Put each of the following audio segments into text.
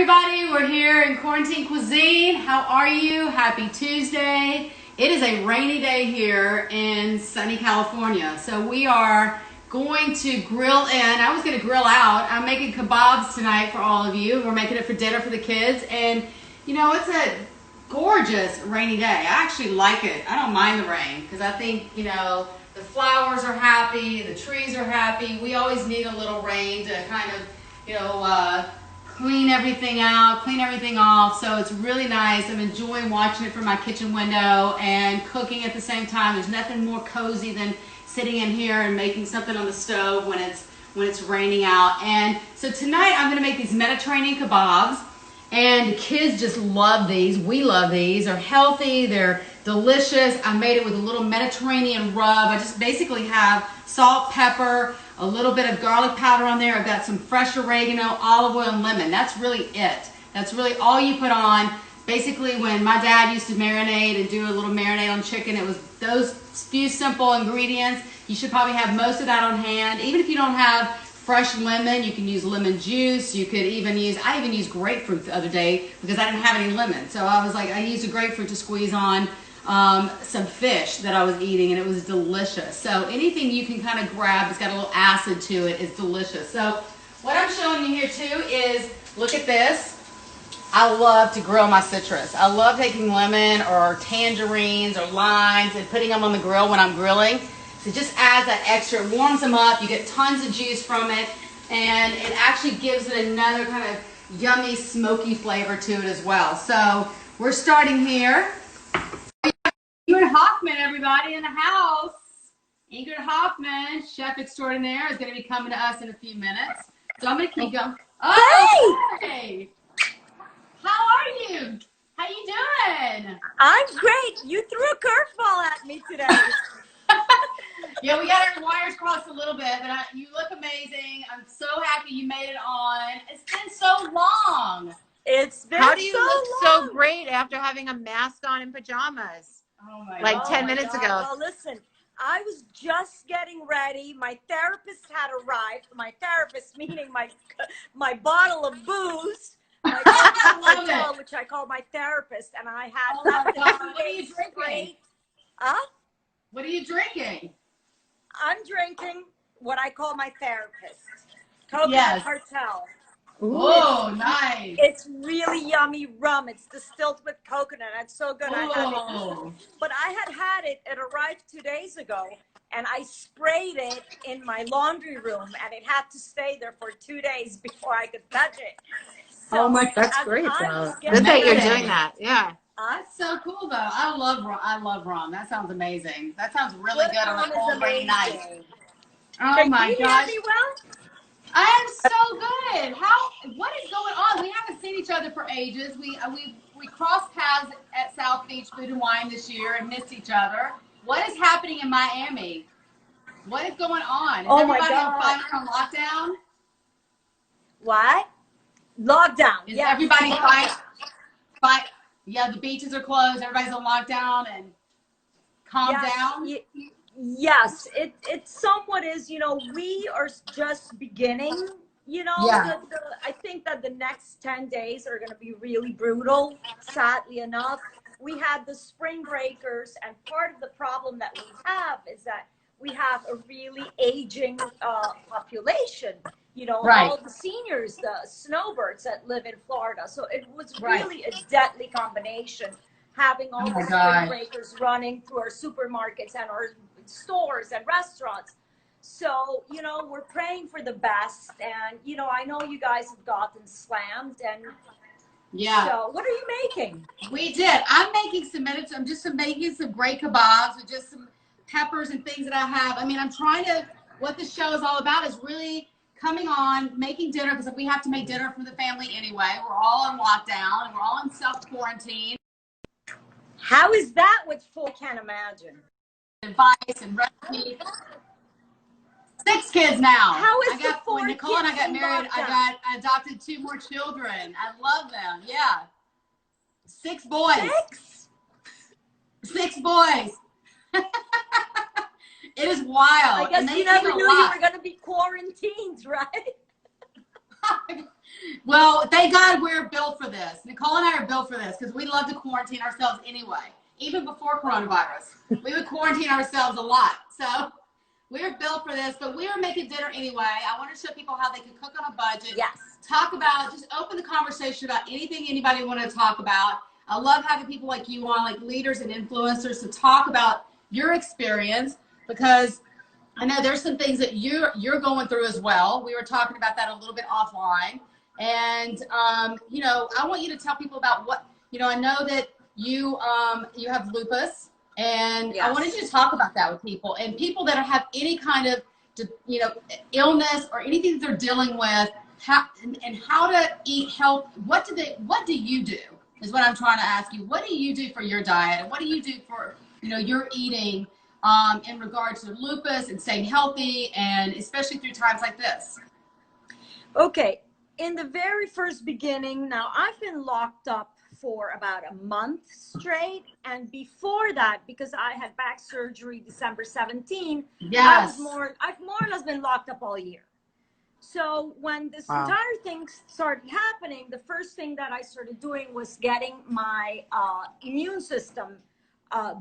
everybody, we're here in Quarantine Cuisine. How are you? Happy Tuesday. It is a rainy day here in sunny California. So we are going to grill in. I was going to grill out. I'm making kebabs tonight for all of you. We're making it for dinner for the kids. And you know, it's a gorgeous rainy day. I actually like it. I don't mind the rain because I think, you know, the flowers are happy, the trees are happy. We always need a little rain to kind of, you know, clean everything out, clean everything off. So it's really nice. I'm enjoying watching it from my kitchen window and cooking at the same time. There's nothing more cozy than sitting in here and making something on the stove when it's raining out. And so tonight I'm going to make these Mediterranean kebabs. And the kids just love these. We love these. They're healthy. They're delicious. I made it with a little Mediterranean rub. I just basically have salt, pepper, a little bit of garlic powder on there. I've got some fresh oregano, olive oil, and lemon. That's really it. That's really all you put on. Basically, when my dad used to marinate and do a little marinade on chicken, it was those few simple ingredients. You should probably have most of that on hand. Even if you don't have fresh lemon, you can use lemon juice. You could even use, I even used grapefruit the other day because I didn't have any lemon. So I was like, I used a grapefruit to squeeze on some fish that I was eating, and it was delicious. So anything you can kind of grab that's got a little acid to it is delicious. So what I'm showing you here too is, look at this. I love to grill my citrus. I love taking lemon or tangerines or limes and putting them on the grill when I'm grilling. So it just adds that extra, it warms them up, you get tons of juice from it, and it actually gives it another kind of yummy, smoky flavor to it as well. So we're starting here. Ingrid Hoffman, everybody in the house. Ingrid Hoffman, chef extraordinaire, is going to be coming to us in a few minutes. So I'm going to keep going. Oh, hey! How are you? How you doing? I'm great. You threw a curveball at me today. Yeah, we got our wires crossed a little bit, but you look amazing. I'm so happy you made it on. It's been so long. It's been How do you so look long. so great after having a mask on and pajamas? Oh my Like God. 10 minutes ago. Well, listen, I was just getting ready. My therapist had arrived. My therapist, meaning my bottle of booze, my bottle, which I call my therapist, and I had left it. What are you drinking? What are you drinking? I'm drinking what I call my therapist, Coconut Cartel. Oh, nice. It's really yummy rum. It's distilled with coconut. It's so good. I had it, but I had it. It arrived 2 days ago, and I sprayed it in my laundry room, and it had to stay there for 2 days before I could touch it. So oh my, that's great. Good that you're doing that. Yeah. That's so cool, though. I love rum. That sounds amazing. That sounds really good on a cold, rainy night. Oh my gosh. Me well? I am so good. What is going on? We haven't seen each other for ages. We crossed paths at South Beach Food and Wine this year and missed each other. What is happening in Miami? What is going on? Is everybody on lockdown? What? Lockdown. Is everybody fine? Yeah, the beaches are closed. Everybody's on lockdown and calm down. Yes, it somewhat is. You know, we are just beginning. You know, I think that the next 10 days are going to be really brutal. Sadly enough, we had the spring breakers, and part of the problem that we have is that we have a really aging population. You know, all the seniors, the snowbirds that live in Florida. So it was really a deadly combination, having all the spring breakers running through our supermarkets and our stores and restaurants. So, you know, we're praying for the best. And, you know, I know you guys have gotten slammed. And so what are you making? We did. I'm making some minutes. I'm just making some great kebabs with just some peppers and things that I have. I mean, I'm trying to, what the show is all about is really coming on, making dinner, because we have to make dinner for the family anyway. We're all in lockdown and we're all in self-quarantine. How is that with full can't imagine? Advice and recipes. 6 kids now. How is when Nicole and I got married, I adopted 2 more children. I love them. Yeah. 6 boys. 6 boys. It is wild. I guess you never knew you were going to be quarantined, right? Well, thank God we're built for this. Nicole and I are built for this because we love to quarantine ourselves anyway. Even before coronavirus, we would quarantine ourselves a lot. So we're built for this, but we are making dinner anyway. I want to show people how they can cook on a budget. Yes. Talk about, just open the conversation about anything anybody want to talk about. I love having people like you on, like leaders and influencers, to talk about your experience, because I know there's some things that you're going through as well. We were talking about that a little bit offline. And, you know, I want you to tell people about what, you know, I know that you have lupus, and Yes. I wanted you to talk about that with people, and people that have any kind of, you know, illness or anything that they're dealing with, and how to eat health. What do you do is what I'm trying to ask you. What do you do for your diet, and what do you do for, you know, your eating in regards to lupus and staying healthy, and especially through times like this? Okay. In the very first beginning, now I've been locked up for about a month straight. And before that, because I had back surgery December 17, Yes. I've more or less been locked up all year. So when this Wow. entire thing started happening, the first thing that I started doing was getting my immune system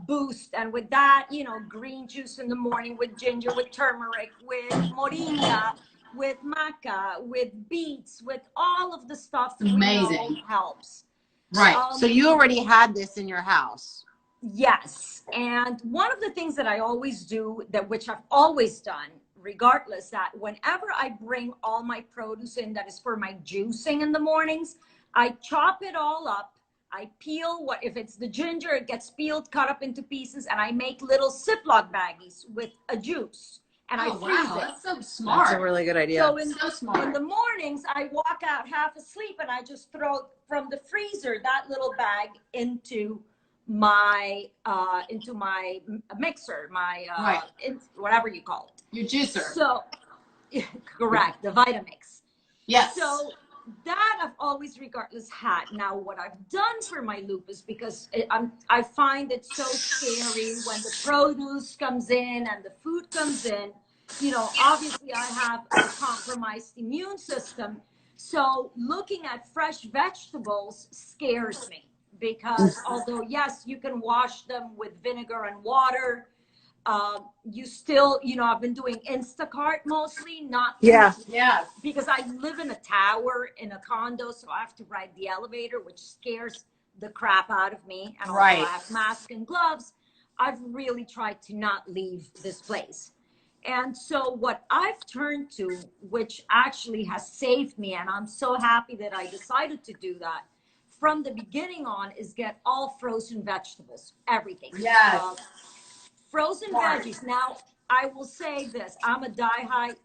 boost. And with that, you know, green juice in the morning with ginger, with turmeric, with moringa, with maca, with beets, with all of the stuff that Amazing. we know helps. Right. So you already had this in your house. Yes. And one of the things that I always do, that which I've always done, regardless, that whenever I bring all my produce in that is for my juicing in the mornings, I chop it all up. I peel what, if it's the ginger, it gets peeled, cut up into pieces, and I make little Ziploc baggies with a juice. And I freeze wow, it. that's so smart. That's a really good idea. So So smart. in the mornings, I walk out half asleep and I just throw from the freezer that little bag into my mixer, my Right. whatever you call it. Your juicer. So correct, the Vitamix. Yes. So that I've always regardless had. Now what I've done for my lupus, because I find it so scary when the produce comes in and the food comes in. You know, obviously I have a compromised immune system. So looking at fresh vegetables scares me, because although yes, you can wash them with vinegar and water, you still, you know, I've been doing Instacart mostly, not Yeah. Yes. because I live in a tower in a condo, so I have to ride the elevator, which scares the crap out of me. And although Right. I have mask and gloves, I've really tried to not leave this place. And so what I've turned to, which actually has saved me, and I'm so happy that I decided to do that from the beginning on, is get all frozen vegetables, everything. Yes. Frozen Smart. veggies. Now, I will say this. I'm a diehard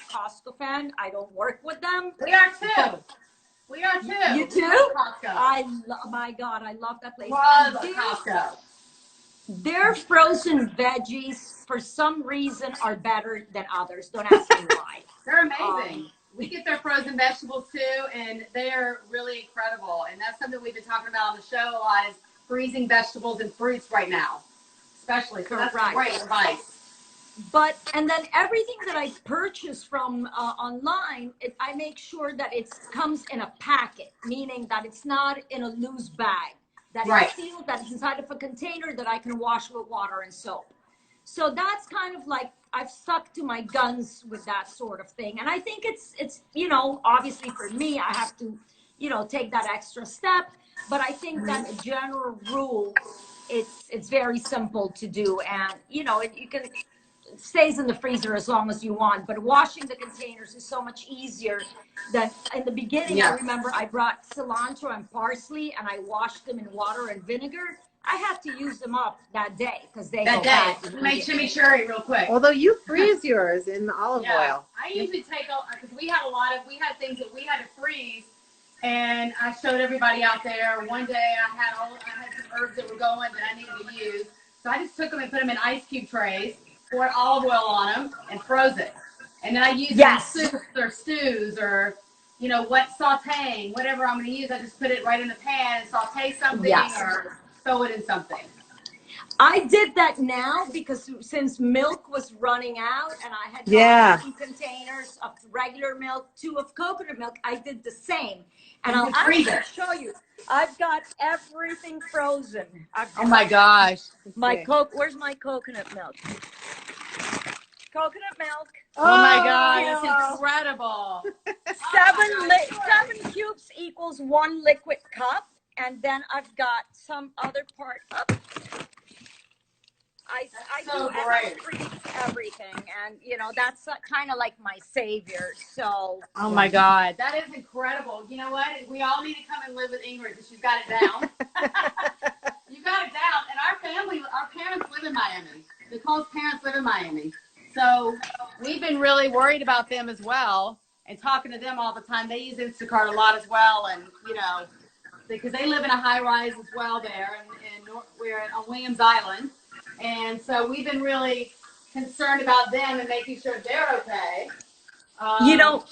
Costco fan. I don't work with them. We are too. We are too. You too? Costco. My God, I love that place. Love And Costco. their frozen veggies, for some reason, are better than others. Don't ask me why. They're amazing. We get their frozen vegetables too, and they're really incredible. And that's something we've been talking about on the show a lot, is freezing vegetables and fruits right now, especially. So that's Correct. great advice. But, and then everything that I purchase from online, I make sure that it comes in a packet, meaning that it's not in a loose bag, that Right. it's sealed, that it's inside of a container that I can wash with water and soap. So that's kind of like, I've stuck to my guns with that sort of thing. And I think it's, you know, obviously for me, I have to, you know, take that extra step. But I think that a general rule, it's very simple to do. And, you know, you can, it stays in the freezer as long as you want, but washing the containers is so much easier than in the beginning. Yeah. I remember I brought cilantro and parsley and I washed them in water and vinegar. I had to use them up that day because they That go day, bad. we made chimichurri real quick. Although you freeze yours in olive oil. I usually take, because we had things that we had to freeze, and I showed everybody out there. One day I had some herbs that were going that I needed to use, so I just took them and put them in ice cube trays, poured olive oil on them, and froze it. And then I used them in soups or stews, or, you know, what, sauteing, whatever I'm going to use. I just put it right in the pan and saute something or throw it in something. I did that now because since milk was running out and I had Yeah. 2 containers of regular milk, 2 of coconut milk, I did the same. And You I'll can freeze actually it. show you. I've got everything frozen. I've got Oh my gosh. my where's my coconut milk? Coconut milk. Oh my God, You that's know, incredible. 7 cubes equals 1 liquid cup. And then I've got some other part up. I so do great. freeze everything, and you know that's kind of like my savior. So Oh my God, that is incredible. You know what? We all need to come and live with Ingrid because she's got it down. You got it down. And our parents live in Miami. Nicole's parents live in Miami. So we've been really worried about them as well and talking to them all the time. They use Instacart a lot as well, and you know, because they live in a high rise as well there, and we're on Williams Island. And so we've been really concerned about them and making sure they're okay. you know,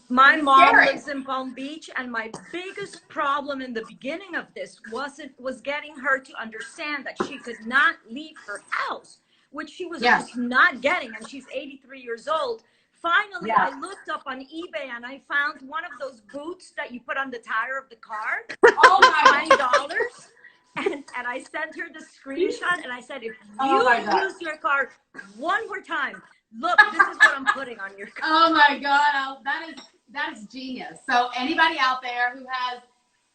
my it's mom scary. lives in Palm Beach, and my biggest problem in the beginning of this was getting her to understand that she could not leave her house, which she was just not getting, and she's 83 years old. Finally, I looked up on eBay and I found one of those boots that you put on the tire of the car. Oh my $20. And I sent her the screenshot and I said, if you use your car one more time, look, this is what I'm putting on your car. Oh my God, that is genius. So anybody out there who has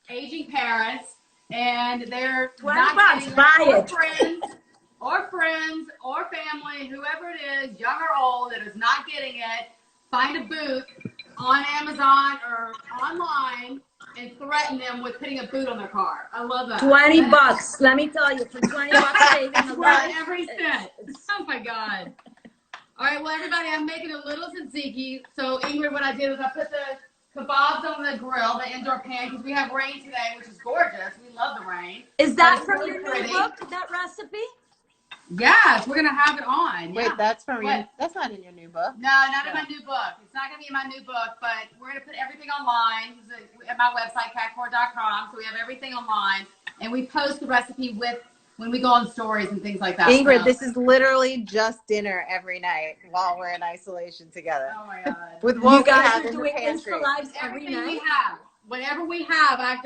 aging parents and they're $20, not getting buy it, it. or friends or family, whoever it is, young or old, that is not getting it, find a booth on Amazon or online and threaten them with putting a boot on their car. I love that. $20. Let me tell you, for $20 saving a life. Every cent. Oh my God. All right, well, everybody, I'm making a little tzatziki. So, Ingrid, what I did was I put the kebabs on the grill, the indoor pan, because we have rain today, which is gorgeous. We love the rain. Is that from your new book, that recipe? Yes, we're gonna have it on. Wait, that's from your, that's not in your new book. No, not in my new book. It's not gonna be in my new book, but we're gonna put everything online at my website, catcore.com. So we have everything online, and we post the recipe when we go on stories and things like that. Ingrid, so. this is literally just dinner every night while we're in isolation together. Oh my God. With what You guys we have are in doing the pantry. Insta lives every Everything night? we have. Whatever we have, I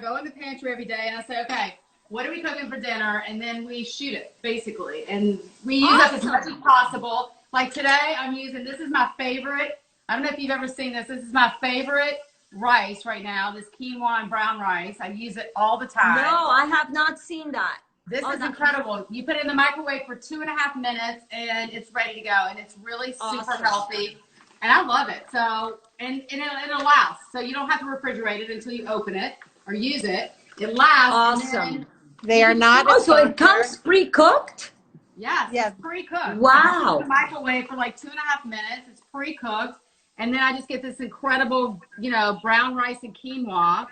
go in the pantry every day and I say, okay, what are we cooking for dinner? And then we shoot it, basically. And we use up as much as possible. Like today, I'm using, this is my favorite. I don't know if you've ever seen this. This is my favorite rice right now, this quinoa and brown rice. I use it all the time. No, I have not seen that. This is incredible. You put it in the microwave for 2.5 minutes and it's ready to go. And it's really super healthy. And I love it. So, and it'll last. So you don't have to refrigerate it until you open it or use it. It lasts. Awesome. They are not. Oh, so it comes pre-cooked? Yes, it's pre-cooked. Wow. In the microwave for like 2.5 minutes. It's pre-cooked. And then I just get this incredible, you know, brown rice and quinoa.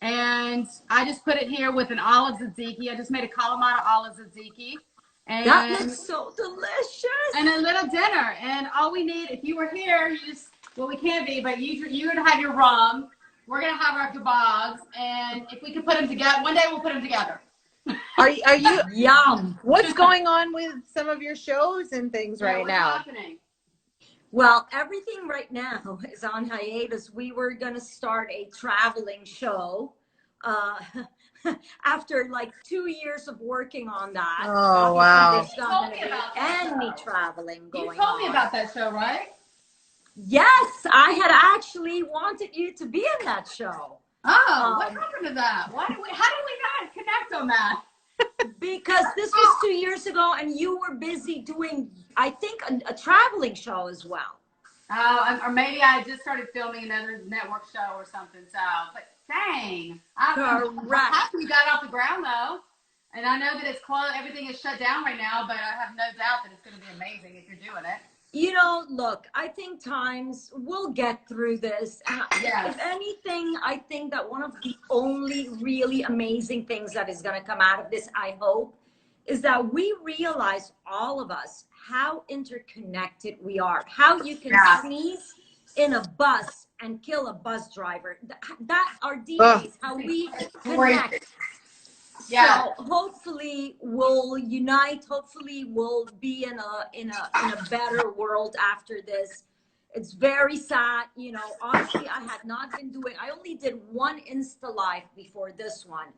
And I just put it here with an olive tzatziki. I just made a Kalamata olive tzatziki. And that looks so delicious. And a little dinner. And all we need, if you were here, you just, well, we can't be, but you're going to have your rum. We're going to have our kebabs. And if we could put them together, one day we'll put them together. Are you? Yum. What's going on with some of your shows and things right now? Happening? Well, everything right now is on hiatus. We were going to start a traveling show after like 2 years of working on that. Oh, wow. There's not going to be any traveling going on. You told me about that show, right? Yes, I had actually wanted you to be in that show. Oh, what happened to that? How did we not connect on that? Because this was 2 years ago and you were busy doing, I think, a traveling show as well. Or maybe I just started filming another network show or something. So, but dang. I'm happy you got it off the ground though. And I know that it's closed, everything is shut down right now, but I have no doubt that it's going to be amazing if you're doing it. You know, look, I think we'll get through this. If anything, I think that one of the only really amazing things that is going to come out of this, I hope, is that we realize, all of us, how interconnected we are. How you can sneeze in a bus and kill a bus driver. That our DNAs, how we connect. Yeah. So hopefully we'll unite. Hopefully we'll be in a better world after this. It's very sad, honestly. I only did one Insta live before this one,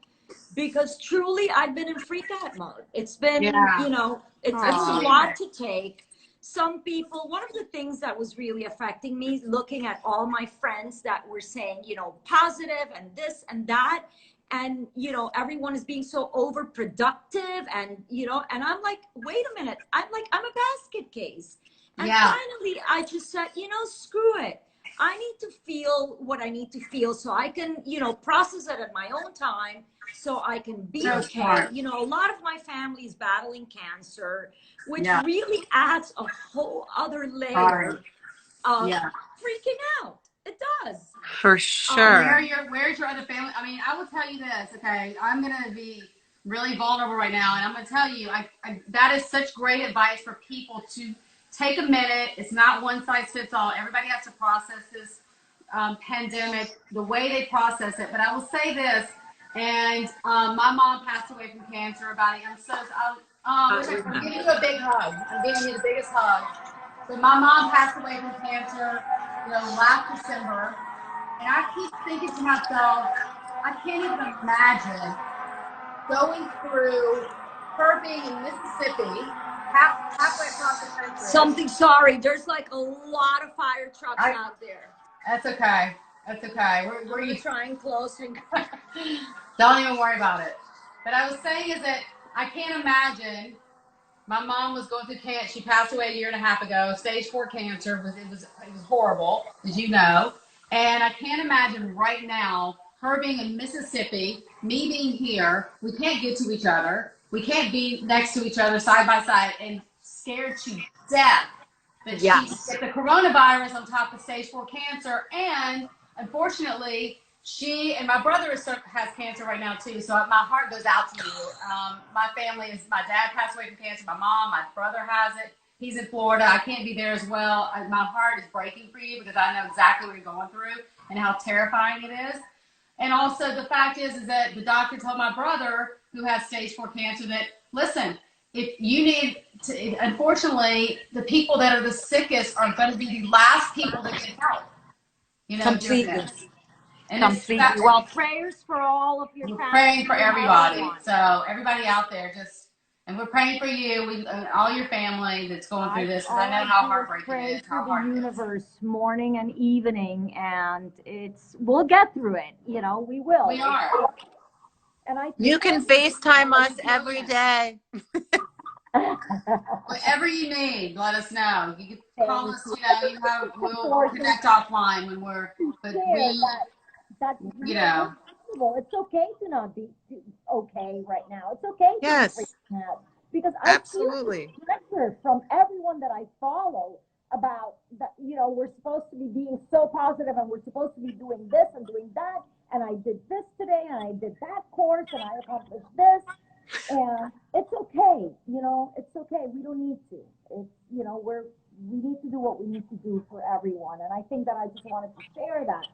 because truly I've been in freak out mode. It's been, Yeah. it's a lot to take. Some people, one of the things that was really affecting me, looking at all my friends that were saying, positive and this and that, and everyone is being so overproductive, and I'm like, wait a minute, I'm a basket case. And finally I just said, screw it. I need to feel what I need to feel so I can, process it at my own time, so I can be okay. A lot of my family is battling cancer, which really adds a whole other layer of freaking out. It does. For sure. Where's your other family? I mean, I will tell you this, okay? I'm going to be really vulnerable right now, and I'm going to tell you, that is such great advice for people to take a minute. It's not one size fits all. Everybody has to process this pandemic the way they process it. But I will say this, and my mom passed away from cancer about it. I'm giving you a big hug. I'm giving you the biggest hug. So my mom passed away from cancer, last December. And I keep thinking to myself, I can't even imagine going through her being in Mississippi, halfway across the country. Sorry, there's like a lot of fire trucks out there. That's okay. That's okay. We're trying closing. Don't even worry about it. But I was saying is that I can't imagine. My mom was going through cancer. She passed away a year and a half ago. Stage 4 cancer. It was horrible, as you know. And I can't imagine right now her being in Mississippi, me being here. We can't get to each other. We can't be next to each other side by side, and scared to death that she get the coronavirus on top of stage 4 cancer. And unfortunately, she and my brother has cancer right now too. So my heart goes out to you. My dad passed away from cancer. My mom, my brother has it. He's in Florida. I can't be there as well. My heart is breaking for you, because I know exactly what you're going through and how terrifying it is. And also the fact is that the doctor told my brother, who has stage 4 cancer, that, listen, if you need to, unfortunately, the people that are the sickest are going to be the last people that get help. Completely. And well, prayers for all of your family. Praying for everybody. So everybody out there, and we're praying for you, all your family that's going through this, because I know how heartbreaking it is. Pray for the universe, morning and evening, and we'll get through it. We will. We are. And you can FaceTime us every day. Whatever you need, let us know. You can call us. We'll connect offline when we're. But that's it's okay to not be okay right now. It's okay to be freaking out, because I feel pressure from everyone that I follow about that. We're supposed to be being so positive, and we're supposed to be doing this and doing that. And I did this today, and I did that course, and I accomplished this. And it's okay, it's okay. We don't need to. We need to do what we need to do for everyone. And I think that I just wanted to share that.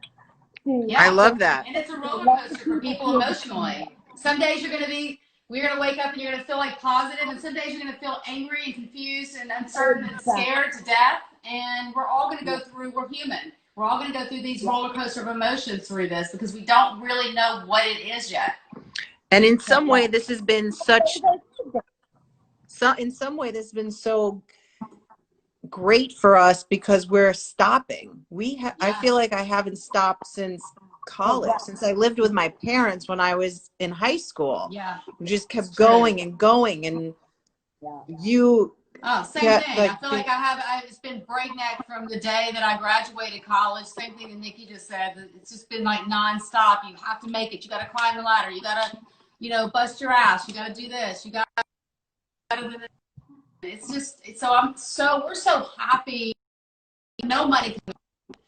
I love that. And it's a roller coaster for people emotionally. Some days we're going to wake up and you're going to feel like positive, and some days you're going to feel angry and confused and uncertain and scared to death. And we're all going to go through, we're human. We're all going to go through these roller coaster of emotions through this, because we don't really know what it is yet. And in some way, this has been so great for us, because we're stopping. I feel like I haven't stopped since college, since I lived with my parents when I was in high school. We just kept going and going, and same thing. I feel like it's been breakneck from the day that I graduated college. Same thing that Nikki just said. It's just been like nonstop. You have to make it. You got to climb the ladder. You got to, bust your ass. You got to do this. You got to. It's just we're so happy. No money.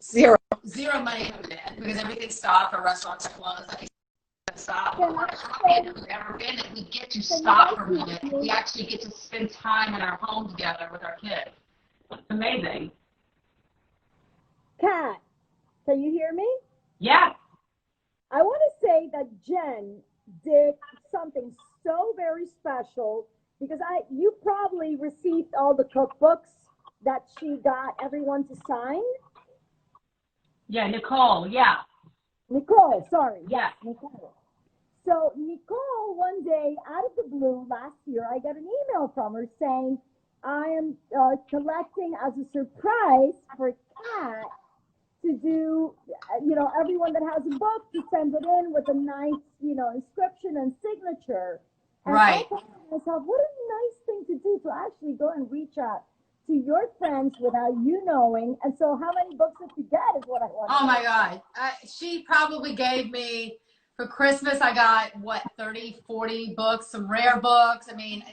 Zero money coming in, because everything stopped. Our restaurants are closed. Stop. We're happy that we've ever been, that we get to stop for a minute. We actually get to spend time in our home together with our kids. It's amazing. Kat, can you hear me? Yeah. I want to say that Jen did something so very special because you probably received all the cookbooks that she got everyone to sign. Yeah, Nicole. Yeah. Nicole, sorry. Yeah. Yes, Nicole. So Nicole, one day out of the blue last year, I got an email from her saying, I am collecting as a surprise for Kat to do, everyone that has a book to send it in with a nice, inscription and signature. And Right. I thought to myself, what a nice thing to do to actually go and reach out to your friends without you knowing. And so how many books did you get is what I want to know. Oh my God. She probably gave me, for Christmas, I got, 30, 40 books, some rare books. I mean,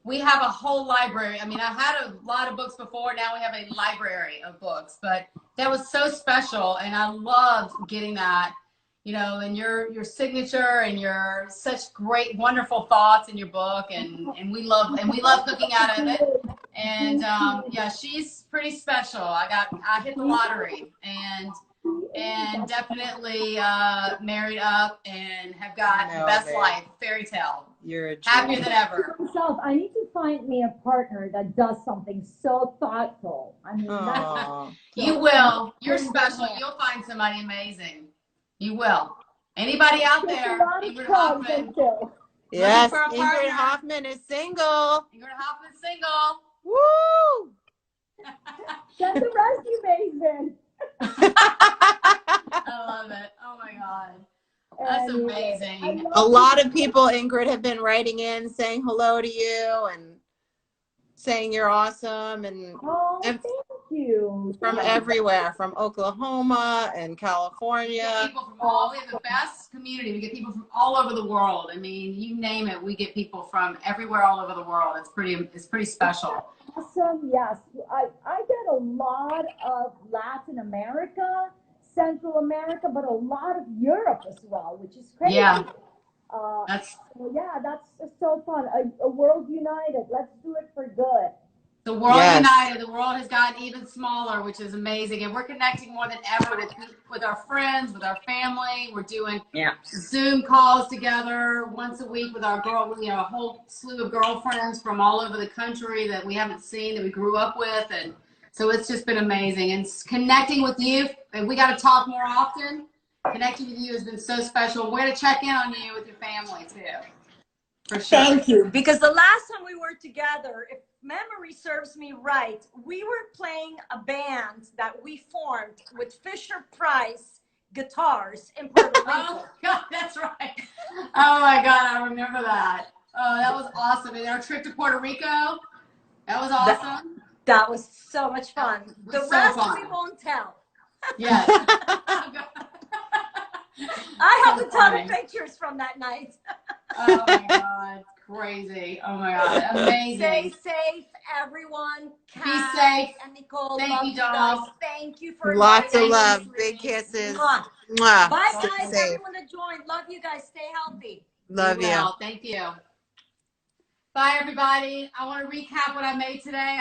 we have a whole library. I mean, I had a lot of books before. Now we have a library of books. But that was so special, and I loved getting that, and your signature and your such great, wonderful thoughts in your book, and we love looking out of it. And yeah, she's pretty special. I hit the lottery, and definitely married up and have got the best life. Fairy tale. You're happier than ever. Myself, I need to find me a partner that does something so thoughtful. I mean, you will. You're special. You'll find somebody amazing. You will. Anybody out there? Ingrid Hoffman. Yes, Ingrid Hoffman is single. Ingrid Hoffman's single. Woo! Send the resumes in. I love it. Oh my God. That's amazing. A lot of people, Ingrid, have been writing in saying hello to you and saying you're awesome. And thank you. From everywhere, from Oklahoma and California. We get people from we have the best community. We get people from all over the world. I mean, you name it, we get people from everywhere all over the world. It's pretty special. Awesome. Yes. I get a lot of Latin America, Central America, but a lot of Europe as well, which is crazy. Yeah. That's just so fun. A world united. Let's do it for good. The world united. The world has gotten even smaller, which is amazing. And we're connecting more than ever with our friends, with our family. We're doing Zoom calls together once a week with our a whole slew of girlfriends from all over the country that we haven't seen, that we grew up with. And so it's just been amazing. And connecting with you, and we got to talk more often. Connecting with you has been so special. We're going to check in on you with your family, too. For sure. Thank you. Because the last time we were together, if memory serves me right, we were playing a band that we formed with Fisher Price guitars in Puerto Rico. Oh, God, that's right. Oh, my God, I remember that. Oh, that was awesome. And our trip to Puerto Rico, that was awesome. That was so much fun. The rest we won't tell. Yes. I have a ton of pictures from that night. Oh my God, crazy. Oh my God, amazing. Stay safe, everyone. Kat, be safe. And Nicole, thank you, dolls. Thank you for lots of love. Big kisses. Mwah. Mwah. Bye, guys. Everyone that joined. Love you guys. Stay healthy. Love you. Thank you. Bye, everybody. I want to recap what I made today.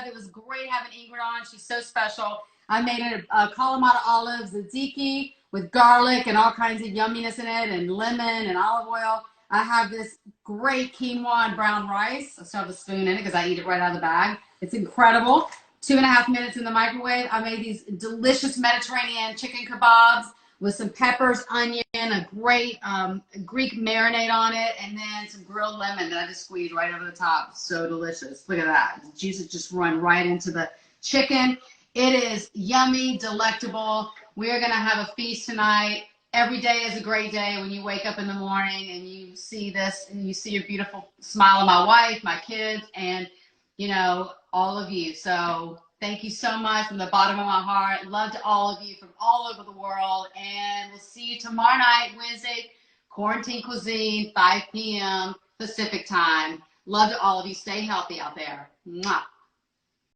It was great having Ingrid on. She's so special. I made a Kalamata olive tzatziki with garlic and all kinds of yumminess in it, and lemon and olive oil. I have this great quinoa and brown rice. I still have a spoon in it because I eat it right out of the bag. It's incredible. 2.5 minutes in the microwave. I made these delicious Mediterranean chicken kebabs with some peppers, onion, a great Greek marinade on it, and then some grilled lemon that I just squeezed right over the top. So delicious. Look at that. The juices just run right into the chicken. It is yummy, delectable. We are going to have a feast tonight. Every day is a great day when you wake up in the morning and you see this and you see your beautiful smile of my wife, my kids, and, all of you. So thank you so much from the bottom of my heart. Love to all of you from all over the world. And we'll see you tomorrow night, Wednesday, CORA-ntine Cuisine, 5 p.m. Pacific time. Love to all of you. Stay healthy out there. Mwah.